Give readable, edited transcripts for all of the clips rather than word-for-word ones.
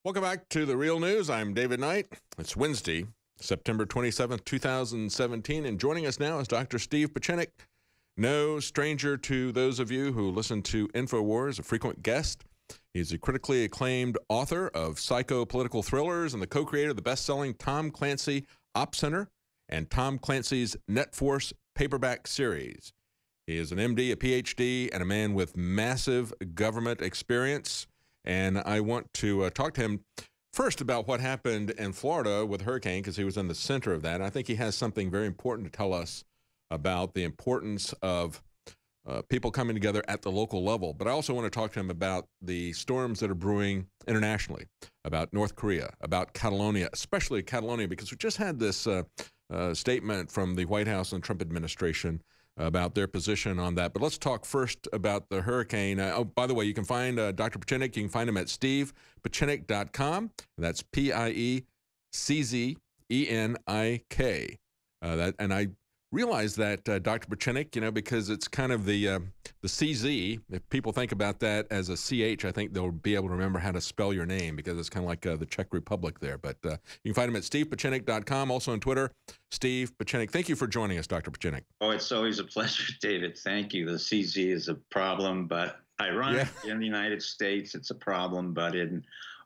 Welcome back to The Real News. I'm David Knight. It's Wednesday, September 27th, 2017, and joining us now is Dr. Steve Pieczenik. No stranger to those of you who listen to InfoWars, a frequent guest. He's a critically acclaimed author of psycho-political thrillers and the co-creator of the best-selling Tom Clancy Op Center and Tom Clancy's Net Force paperback series. He is an MD, a PhD, and a man with massive government experience. And I want to talk to him first about what happened in Florida with hurricane, because he was in the center of that. And I think he has something very important to tell us about the importance of people coming together at the local level. But I also want to talk to him about the storms that are brewing internationally, about North Korea, about Catalonia, especially Catalonia, because we just had this statement from the White House and Trump administration about their position on that. But let's talk first about the hurricane. Oh, by the way, you can find Dr. Pieczenik. You can find him at stevepieczenik.com. That's Pieczenik. And I realize that, Dr. Pieczenik, because it's kind of the CZ. If people think about that as a CH, I think they'll be able to remember how to spell your name, because it's kind of like the Czech Republic there. But you can find him at stevepieczenik.com, also on Twitter, Steve Pieczenik. Thank you for joining us, Dr. Pieczenik. Oh, it's always a pleasure, David. Thank you. The CZ is a problem, but ironically, in the United States, it's a problem, but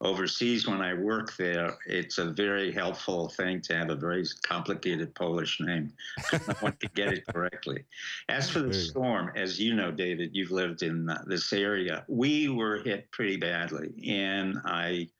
overseas, when I work there, it's a very helpful thing to have a very complicated Polish name. No one can get it correctly. As for the storm, as you know, David, you've lived in this area, we were hit pretty badly, and I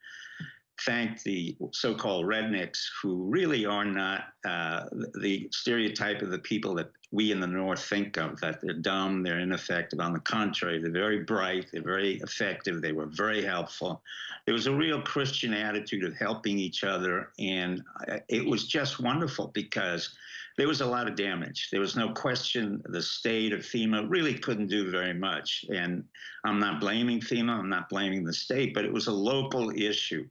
thank the so-called rednecks, who really are not the stereotype of the people that we in the North think of, that they're dumb, they're ineffective. On the contrary, they're very bright, they're very effective, they were very helpful. There was a real Christian attitude of helping each other, and it was just wonderful because there was a lot of damage. There was no question the state of FEMA really couldn't do very much. And I'm not blaming FEMA, I'm not blaming the state, but it was a local issue.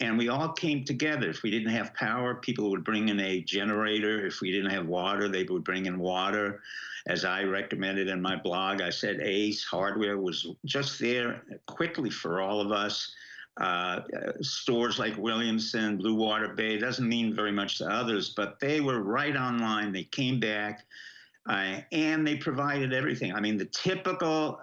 And we all came together. If we didn't have power, people would bring in a generator. If we didn't have water, they would bring in water. As I recommended in my blog, I said ACE hardware was just there quickly for all of us. Stores like Williamson, Blue Water Bay, doesn't mean very much to others, but they were right online. They came back. And they provided everything. I mean, the typical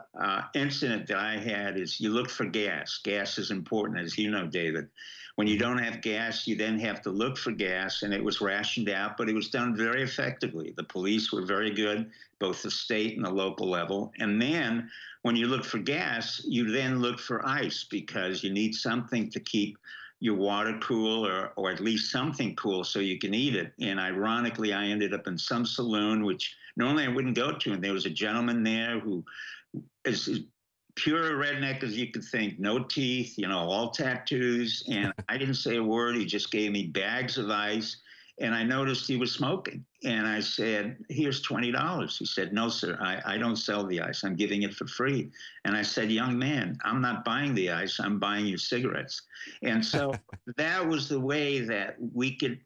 incident that I had is you look for gas. Gas is important, as you know, David. When you don't have gas, you then have to look for gas, and it was rationed out, but it was done very effectively. The police were very good, both the state and the local level. And then when you look for gas, you then look for ice, because you need something to keep your water cool, or at least something cool so you can eat it. And ironically, I ended up in some saloon, which normally I wouldn't go to, and there was a gentleman there who is as pure a redneck as you could think, no teeth, all tattoos, and I didn't say a word. He just gave me bags of ice, and I noticed he was smoking. And I said, here's $20. He said, no, sir, I don't sell the ice. I'm giving it for free. And I said, young man, I'm not buying the ice. I'm buying your cigarettes. And so that was the way that we could,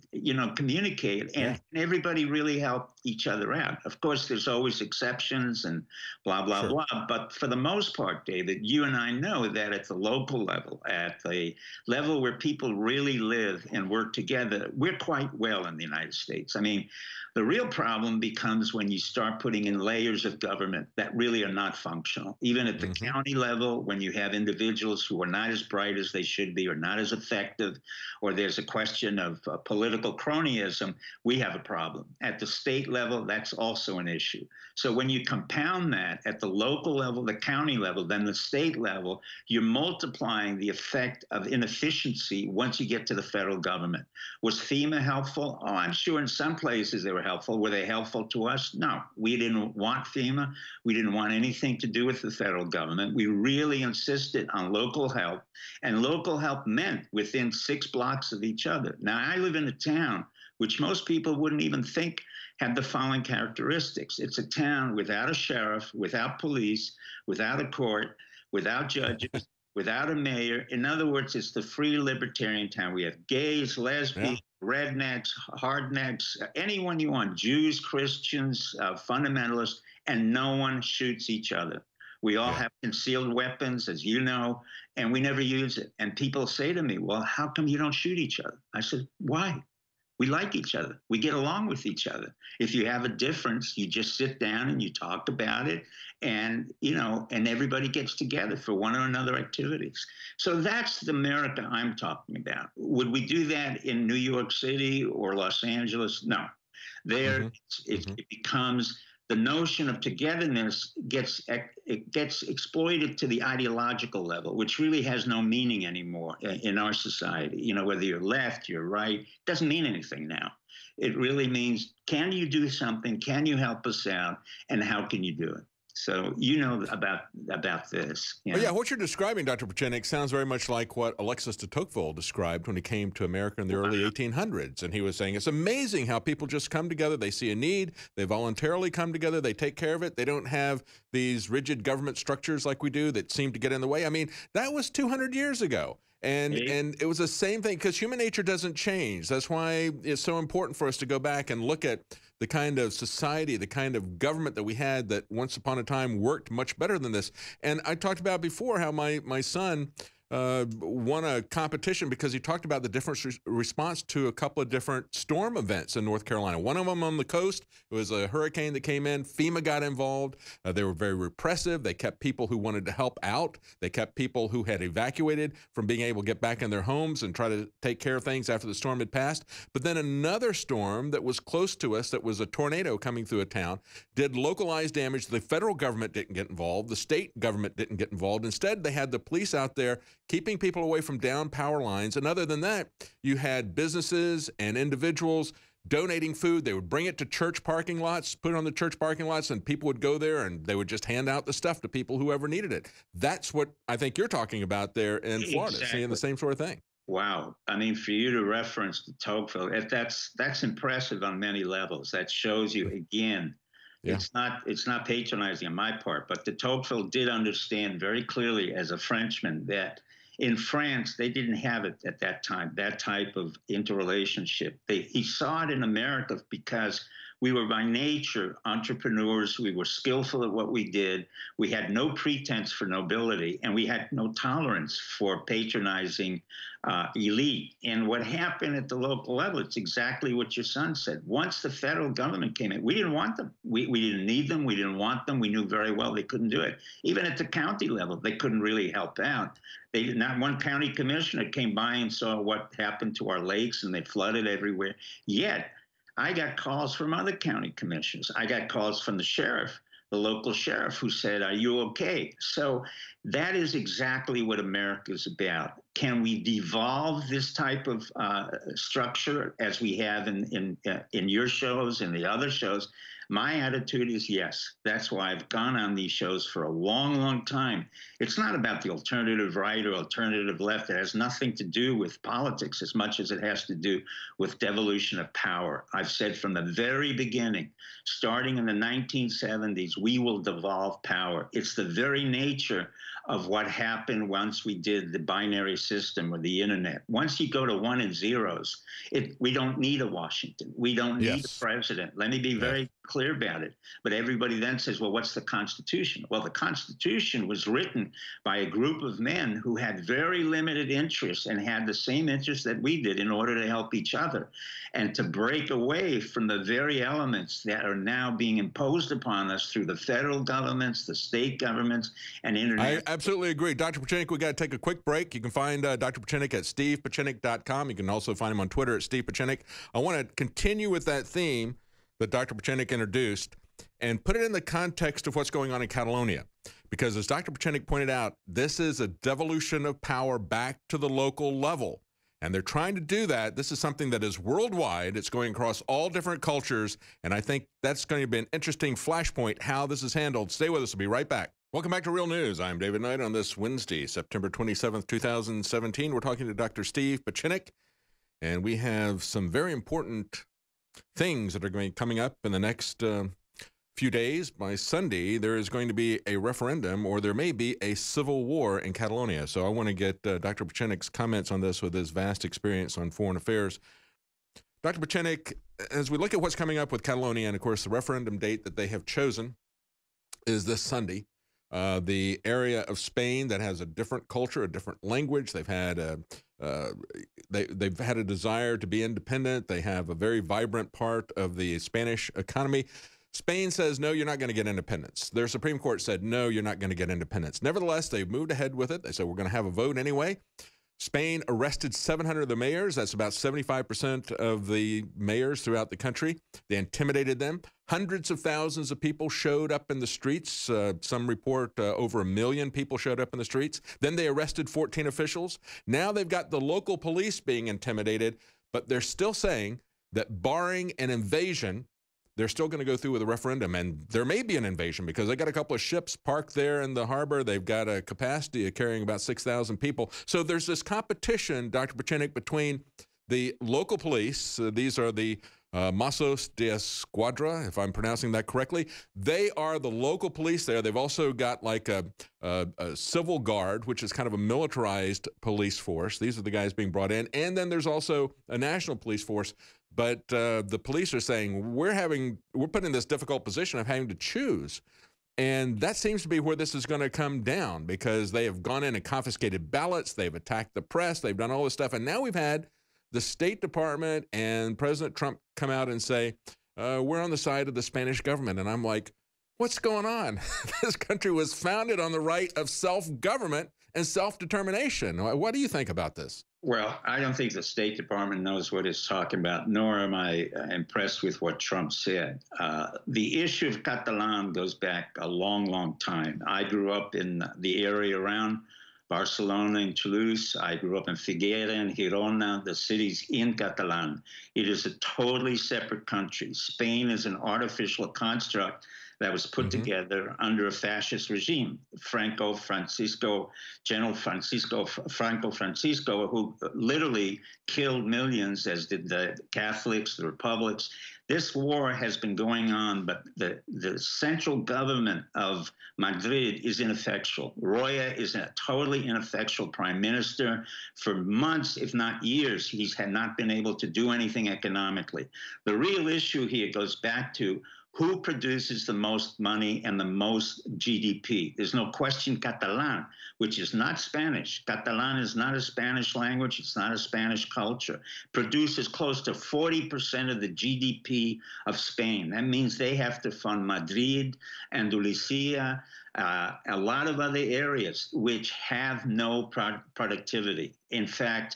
communicate. And everybody really helped each other out. Of course, there's always exceptions and blah, blah, blah. But for the most part, David, you and I know that at the local level, at the level where people really live and work together, we're quite well in the United States. I mean, the real problem becomes when you start putting in layers of government that really are not functional. Even at the county level, when you have individuals who are not as bright as they should be, or not as effective, or there's a question of political cronyism, we have a problem. At the state level, that's also an issue. So when you compound that at the local level, the county level, then the state level, you're multiplying the effect of inefficiency once you get to the federal government. Was FEMA helpful? Oh, I'm sure in some places they were helpful. Were they helpful to us? No. We didn't want FEMA. We didn't want anything to do with the federal government. We really insisted on local help, and local help meant within 6 blocks of each other. Now, I live in a town which most people wouldn't even think had the following characteristics. It's a town without a sheriff, without police, without a court, without judges, without a mayor. In other words, it's the free libertarian town. We have gays, lesbians, rednecks, hardnecks, anyone you want, Jews, Christians, fundamentalists, and no one shoots each other. We all have concealed weapons, as you know, and we never use it. And people say to me, well, how come you don't shoot each other? I said, why? We like each other. We get along with each other. If you have a difference, you just sit down and you talk about it, and and everybody gets together for one or another activities. So that's the America I'm talking about. Would we do that in New York City or Los Angeles? No. There, it becomes the notion of togetherness gets exploited to the ideological level, which really has no meaning anymore in our society. Whether you're left, you're right, doesn't mean anything now. It really means, can you do something? Can you help us out? And how can you do it? So about this. Well, yeah, what you're describing, Dr. Pieczenik, sounds very much like what Alexis de Tocqueville described when he came to America in the early 1800s. And he was saying, it's amazing how people just come together. They see a need. They voluntarily come together. They take care of it. They don't have these rigid government structures like we do that seem to get in the way. I mean, that was 200 years ago. And it was the same thing, because human nature doesn't change. That's why it's so important for us to go back and look at the kind of society, the kind of government that we had that once upon a time worked much better than this. And I talked about before how my son won a competition because he talked about the different response to a couple of different storm events in North Carolina. One of them on the coast, it was a hurricane that came in. FEMA got involved. They were very repressive. They kept people who wanted to help out. They kept people who had evacuated from being able to get back in their homes and try to take care of things after the storm had passed. But then another storm that was close to us, that was a tornado coming through a town, did localized damage. The federal government didn't get involved. The state government didn't get involved. Instead, they had the police out there keeping people away from down power lines. And other than that, you had businesses and individuals donating food. They would bring it to church parking lots, put it on the church parking lots, and people would go there and they would just hand out the stuff to people whoever needed it. That's what I think you're talking about there in Florida, seeing the same sort of thing. Wow. I mean, for you to reference the Tocqueville, that's impressive on many levels. That shows you, again, it's not patronizing on my part, but de Tocqueville did understand very clearly as a Frenchman that in France, they didn't have it at that time, that type of interrelationship. He saw it in America because we were by nature entrepreneurs. We were skillful at what we did. We had no pretense for nobility, and we had no tolerance for patronizing elite. And what happened at the local level, it's exactly what your son said. Once the federal government came in, we didn't want them. We didn't need them. We didn't want them. We knew very well they couldn't do it. Even at the county level, they couldn't really help out. Not one county commissioner came by and saw what happened to our lakes, and they flooded everywhere. Yet, I got calls from other county commissioners. I got calls from the sheriff, the local sheriff, who said, "Are you okay?" So that is exactly what America is about. Can we devolve this type of structure as we have in your shows and the other shows? My attitude is yes. That's why I've gone on these shows for a long, long time. It's not about the alternative right or alternative left. It has nothing to do with politics as much as it has to do with devolution of power. I've said from the very beginning, starting in the 1970s, we will devolve power. It's the very nature of what happened once we did the binary system or the internet. Once you go to one and zeros, we don't need a Washington. We don't need a president. Let me be very clear about it. But everybody then says, well, what's the Constitution? Well, the Constitution was written by a group of men who had very limited interests and had the same interests that we did in order to help each other and to break away from the very elements that are now being imposed upon us through the federal governments, the state governments, and international. I absolutely agree. Dr. Pieczenik, we got to take a quick break. You can find Dr. Pieczenik at stevepieczenik.com. You can also find him on Twitter at Steve Pieczenik. I want to continue with that theme that Dr. Pieczenik introduced and put it in the context of what's going on in Catalonia. Because as Dr. Pieczenik pointed out, this is a devolution of power back to the local level. And they're trying to do that. This is something that is worldwide. It's going across all different cultures. And I think that's going to be an interesting flashpoint how this is handled. Stay with us. We'll be right back. Welcome back to Real News. I'm David Knight. On this Wednesday, September 27th, 2017, we're talking to Dr. Steve Pieczenik. And we have some very important things that are going to be coming up in the next few days. By Sunday, there is going to be a referendum, or there may be a civil war in Catalonia. So I want to get Dr. Pieczenik's comments on this with his vast experience on foreign affairs. Dr. Pieczenik, as we look at what's coming up with Catalonia, and of course the referendum date that they have chosen is this Sunday. the area of Spain that has a different culture, a different language. They've had they've had a desire to be independent. They have a very vibrant part of the Spanish economy. Spain says, no, you're not going to get independence. Their Supreme Court said, no, you're not going to get independence. Nevertheless, they've moved ahead with it. They said, we're going to have a vote anyway. Spain arrested 700 of the mayors. That's about 75% of the mayors throughout the country. They intimidated them. Hundreds of thousands of people showed up in the streets. Some report over 1 million people showed up in the streets. Then they arrested 14 officials. Now they've got the local police being intimidated, but they're still saying that barring an invasion, they're still going to go through with a referendum, and there may be an invasion because they got a couple of ships parked there in the harbor. They've got a capacity of carrying about 6,000 people. So there's this competition, Dr. Pieczenik, between the local police. These are the Mossos de Esquadra, if I'm pronouncing that correctly. They are the local police there. They've also got like a civil guard, which is kind of a militarized police force. These are the guys being brought in. And then there's also a national police force. But the police are saying we're put in this difficult position of having to choose. And that seems to be where this is going to come down, because they have gone in and confiscated ballots. They've attacked the press. They've done all this stuff. And now we've had the State Department and President Trump come out and say, we're on the side of the Spanish government. And I'm like, what's going on? This country was founded on the right of self-government and self-determination. What do you think about this? Well, I don't think the State Department knows what it's talking about, nor am I impressed with what Trump said. The issue of Catalan goes back a long, long time. I grew up in the area around Barcelona and Toulouse. I grew up in Figueira and Girona, the cities in Catalan. It is a totally separate country. Spain is an artificial construct that was put together under a fascist regime. General Franco Francisco, who literally killed millions, as did the Catholics, the republics. This war has been going on, but the central government of Madrid is ineffectual. Roya is a totally ineffectual prime minister. For months, if not years, he's had not been able to do anything economically. The real issue here goes back to who produces the most money and the most GDP. There's no question Catalan, which is not Spanish. Catalan is not a Spanish language. It's not a Spanish culture. Produces close to 40% of the GDP of Spain. That means they have to fund Madrid, Andalusia, a lot of other areas which have no productivity. In fact,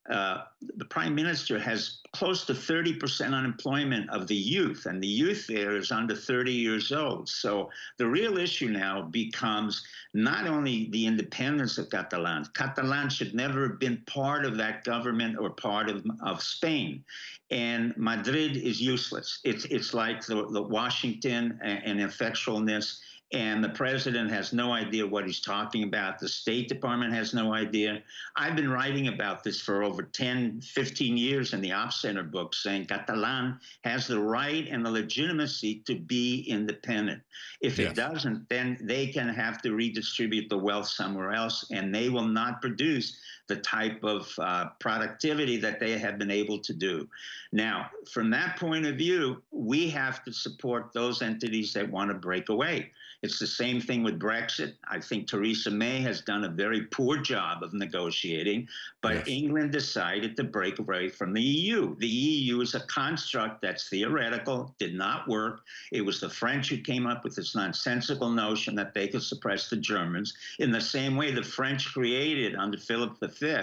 the prime minister has close to 30% unemployment of the youth, and the youth there is under 30 years old. So the real issue now becomes not only the independence of Catalan. Catalan should never have been part of that government or part of Spain. And Madrid is useless. It's like the Washington and effectualness. And the president has no idea what he's talking about. The State Department has no idea. I've been writing about this for over 10, 15 years in the Op Center book, saying Catalan has the right and the legitimacy to be independent. If it doesn't, then they can have to redistribute the wealth somewhere else, and they will not produce the type of productivity that they have been able to do. Now, from that point of view, we have to support those entities that want to break away. It's the same thing with Brexit. I think Theresa May has done a very poor job of negotiating, but England decided to break away from the EU. The EU is a construct that's theoretical, did not work. It was the French who came up with this nonsensical notion that they could suppress the Germans, in the same way the French created under Philip V,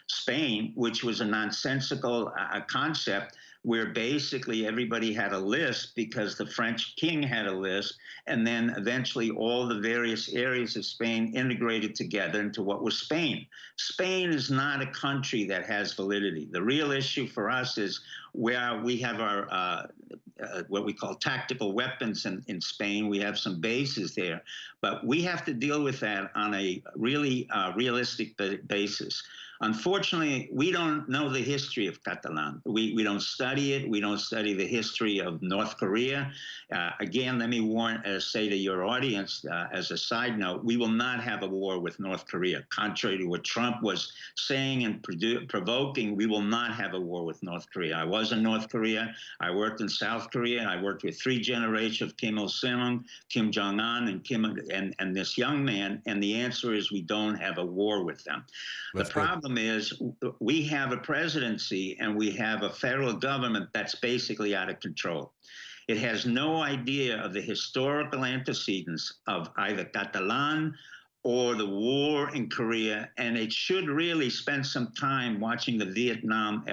Spain, which was a nonsensical concept where basically everybody had a list because the French king had a list, and then eventually all the various areas of Spain integrated together into what was Spain. Spain is not a country that has validity. The real issue for us is where we have our what we call tactical weapons in Spain. We have some bases there, but we have to deal with that on a really realistic basis. Unfortunately, we don't know the history of Catalan. We don't study it. We don't study the history of North Korea. Again, let me say to your audience, as a side note, we will not have a war with North Korea. Contrary to what Trump was saying and provoking, we will not have a war with North Korea. I was in North Korea. I worked in South Korea. I worked with 3 generations of Kim Il-sung, Kim Jong-un, and this young man. And the answer is we don't have a war with them. The problem is we have a presidency and we have a federal government that's basically out of control. It has no idea of the historical antecedents of either Catalan or the war in Korea, and it should really spend some time watching the Vietnam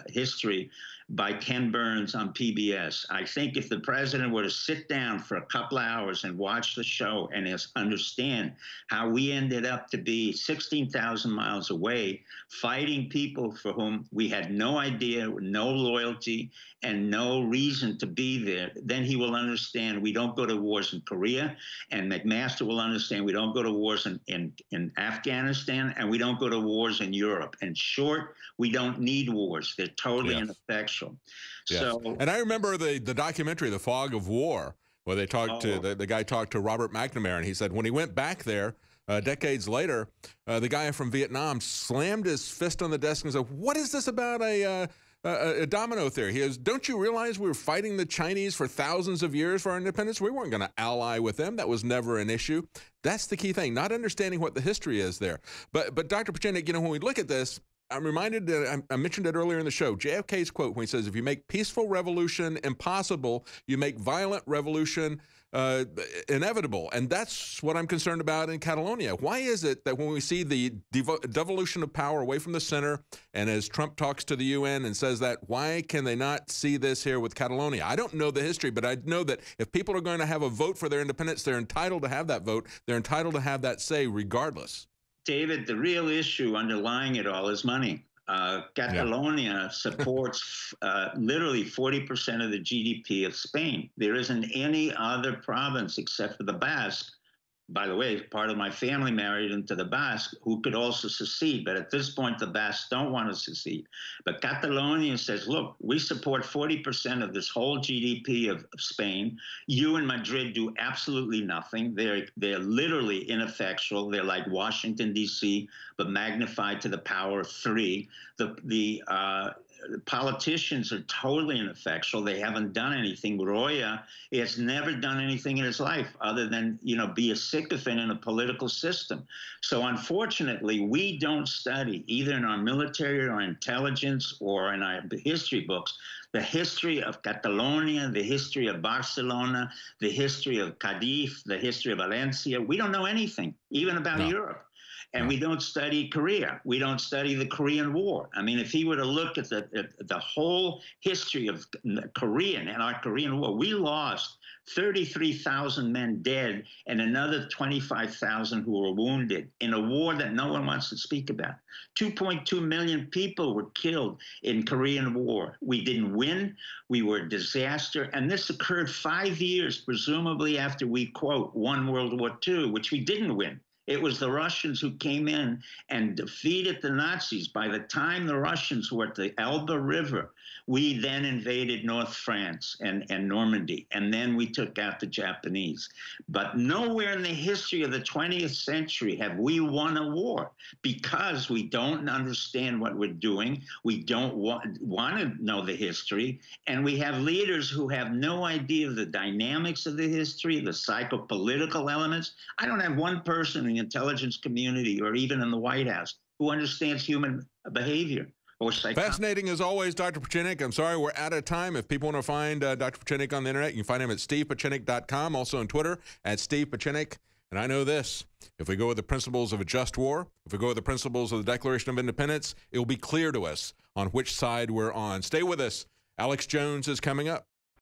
history by Ken Burns on PBS. I think if the president were to sit down for a couple of hours and watch the show and understand how we ended up to be 16,000 miles away, fighting people for whom we had no idea, no loyalty, and no reason to be there, then he will understand we don't go to wars in Korea, and McMaster will understand we don't go to wars in Afghanistan, and we don't go to wars in Europe. In short, we don't need wars. They're totally ineffectual. Yes. So, and I remember the documentary, The Fog of War, where they talked to the guy talked to Robert McNamara, and he said when he went back there decades later, the guy from Vietnam slammed his fist on the desk and said, "What is this about a domino theory?" He goes, "Don't you realize we were fighting the Chinese for thousands of years for our independence? We weren't going to ally with them. That was never an issue." That's the key thing, not understanding what the history is there. But Dr. Pieczenik, when we look at this, I'm reminded that I mentioned it earlier in the show, JFK's quote when he says, if you make peaceful revolution impossible, you make violent revolution inevitable. And that's what I'm concerned about in Catalonia. Why is it that when we see the devolution of power away from the center, and as Trump talks to the UN and says that, why can they not see this here with Catalonia? I don't know the history, but I know that if people are going to have a vote for their independence, they're entitled to have that vote. They're entitled to have that say regardless. David, the real issue underlying it all is money. Catalonia supports literally 40% of the GDP of Spain. There isn't any other province except for the Basque. By the way, part of my family married into the Basque, who could also secede. But at this point, the Basques don't want to secede. But Catalonia says, look, we support 40% of this whole GDP of Spain. You in Madrid do absolutely nothing. They're literally ineffectual. They're like Washington, D.C., but magnified to the power of 3. The politicians are totally ineffectual. They haven't done anything. Roya has never done anything in his life other than, be a sycophant in a political system. So unfortunately, we don't study either in our military or intelligence or in our history books the history of Catalonia, the history of Barcelona, the history of Cadiz, the history of Valencia. We don't know anything, even about Europe. And we don't study Korea. We don't study the Korean War. I mean, if he were to look at the whole history of Korean and our Korean War, we lost 33,000 men dead and another 25,000 who were wounded in a war that no one wants to speak about. 2.2 million people were killed in Korean War. We didn't win. We were a disaster. And this occurred 5 years, presumably after we, quote, won World War II, which we didn't win. It was the Russians who came in and defeated the Nazis. By the time the Russians were at the Elbe River, we then invaded North France and Normandy, and then we took out the Japanese. But nowhere in the history of the 20th century have we won a war because we don't understand what we're doing. We don't want to know the history, and we have leaders who have no idea of the dynamics of the history, the psychopolitical elements. I don't have one person in the intelligence community or even in the White House who understands human behavior. Fascinating as always, Dr. Pieczenik. I'm sorry we're out of time. If people want to find Dr. Pieczenik on the internet, you can find him at stevepieczenik.com, also on Twitter at Steve Pieczenik. And I know this, if we go with the principles of a just war, if we go with the principles of the Declaration of Independence, it will be clear to us on which side we're on. Stay with us. Alex Jones is coming up.